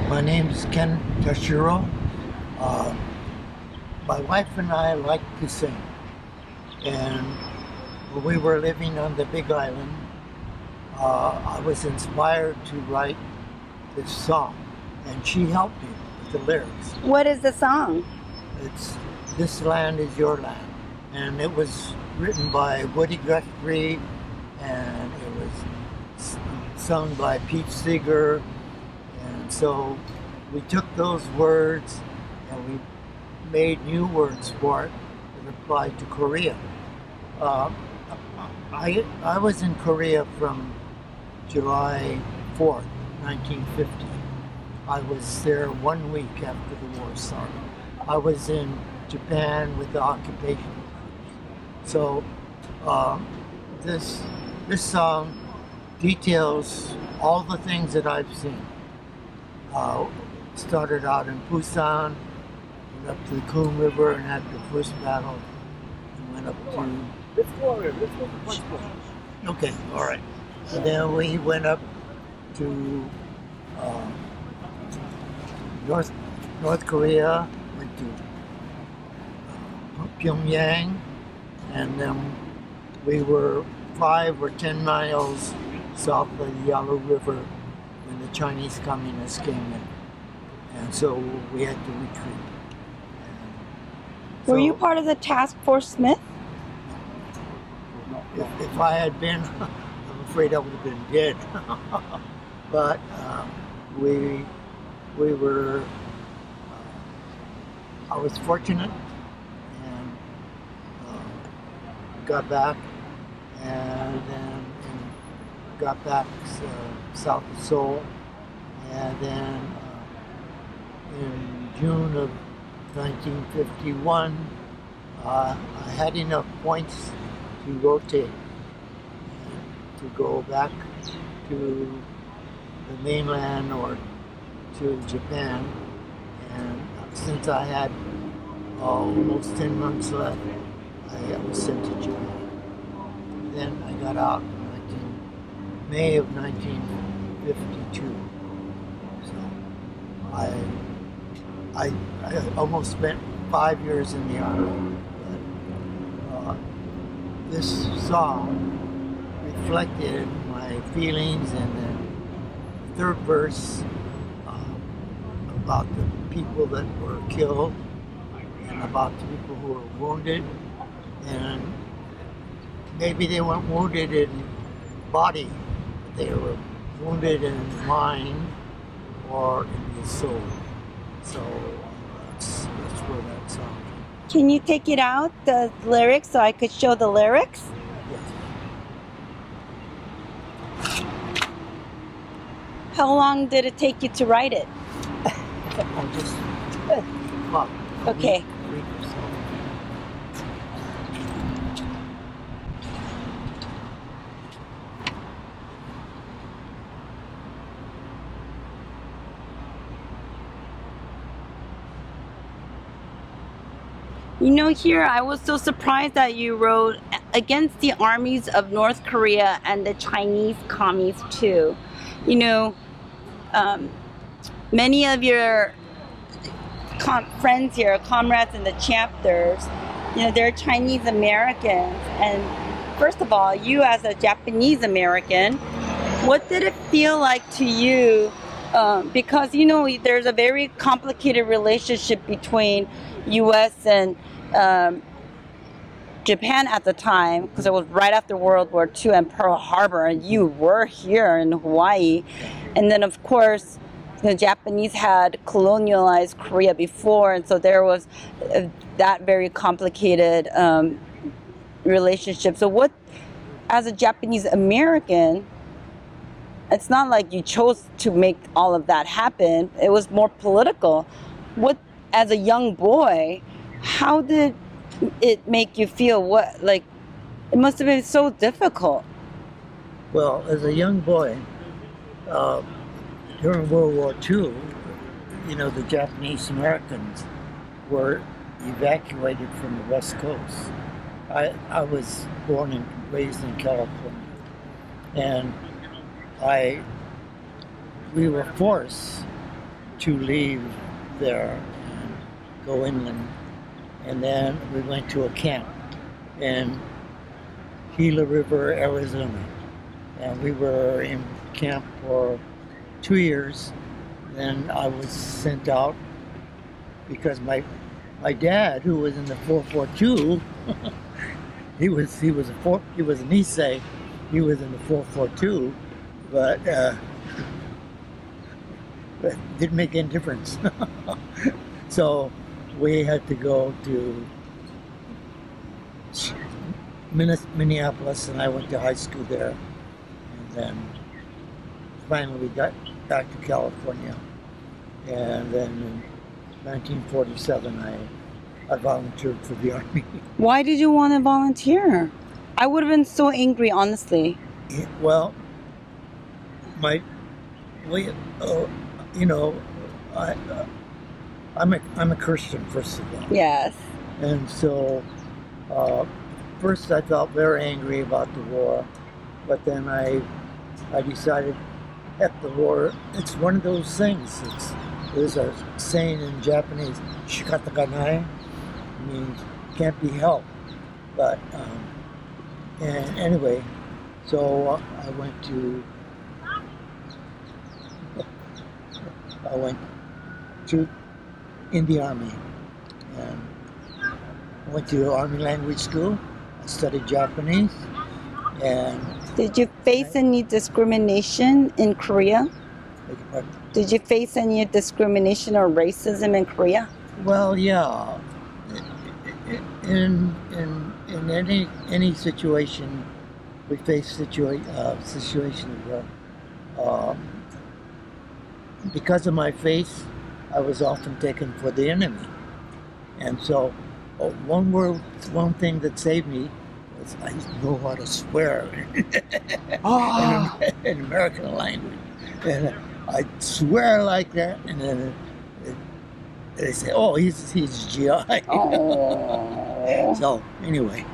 My name is Ken Tashiro. Uh, my wife and I like to sing, and when we were living on the Big Island, I was inspired to write this song, and she helped me with the lyrics. What is the song? It's "This Land Is Your Land," and it was written by Woody Guthrie, and it was sung by Pete Seeger. And so we took those words and we made new words for it that applied to Korea. I was in Korea from July 4th, 1950. I was there 1 week after the war started. I was in Japan with the occupation. So this song details all the things that I've seen. Started out in Busan, went up to the Coon River and had the first battle, and went up to... Let's go over. Let's go once more. Okay, all right. And then we went up to North Korea, went to Pyongyang, and then we were 5 or 10 miles south of the Yalu River when the Chinese communists came in, and so we had to retreat. Were you part of the Task Force Smith? If I had been, I'm afraid I would have been dead. But we were. I was fortunate and got back, and then got back south of Seoul, and then in June of 1951, I had enough points to rotate, to go back to the mainland or to Japan. And since I had almost 10 months left, I was sent to Japan. Then I got out in May of 1952. So I almost spent 5 years in the Army. But, this song reflected my feelings, and then the third verse about the people that were killed and about the people who were wounded, and maybe they weren't wounded in body, but they were wounded in mind or in the soul. So that's where that song came. Can you take it out, the lyrics, so I could show the lyrics? Yes. How long did it take you to write it? Oh, just about Okay. a week or so. You know, here I was so surprised that you wrote against the armies of North Korea and the Chinese commies too. You know, many of your friends here, comrades in the chapters, you know, they're Chinese Americans. And first of all, you as a Japanese American, what did it feel like to you? Because, you know, there's a very complicated relationship between U.S. and Japan at the time, because it was right after World War II and Pearl Harbor, and you were here in Hawaii. And then, of course, the Japanese had colonialized Korea before, and so there was that very complicated relationship. So what, as a Japanese American, it's not like you chose to make all of that happen. It was more political. What, as a young boy, how did it make you feel? What, like, it must have been so difficult. Well, as a young boy, during World War II, you know, the Japanese Americans were evacuated from the West Coast. I was born and raised in California, and we were forced to leave there and go inland. And then we went to a camp in Gila River, Arizona. And we were in camp for 2 years. Then I was sent out because my dad, who was in the 442, he was an Issei. He was in the 442, but it didn't make any difference. So we had to go to Minneapolis, and I went to high school there. And then finally we got back to California. And then in 1947, I volunteered for the Army. Why did you want to volunteer? I would have been so angry, honestly. Well, you know, I'm a Christian, first of all. Yes. And so, first I felt very angry about the war, but then I decided, heck, the war, it's one of those things. There's a saying in Japanese, shikataganai, means can't be helped. But, and anyway, so I went in the Army, and I went to Army language school. I studied Japanese. And did you face any discrimination in Korea? Did you face any discrimination or racism in Korea? Well, yeah. In any situation, we face situations where, because of my faith, I was often taken for the enemy. And so, one thing that saved me was I know how to swear in American language. And I swear like that, and then they say, "Oh, he's GI." Oh. So anyway.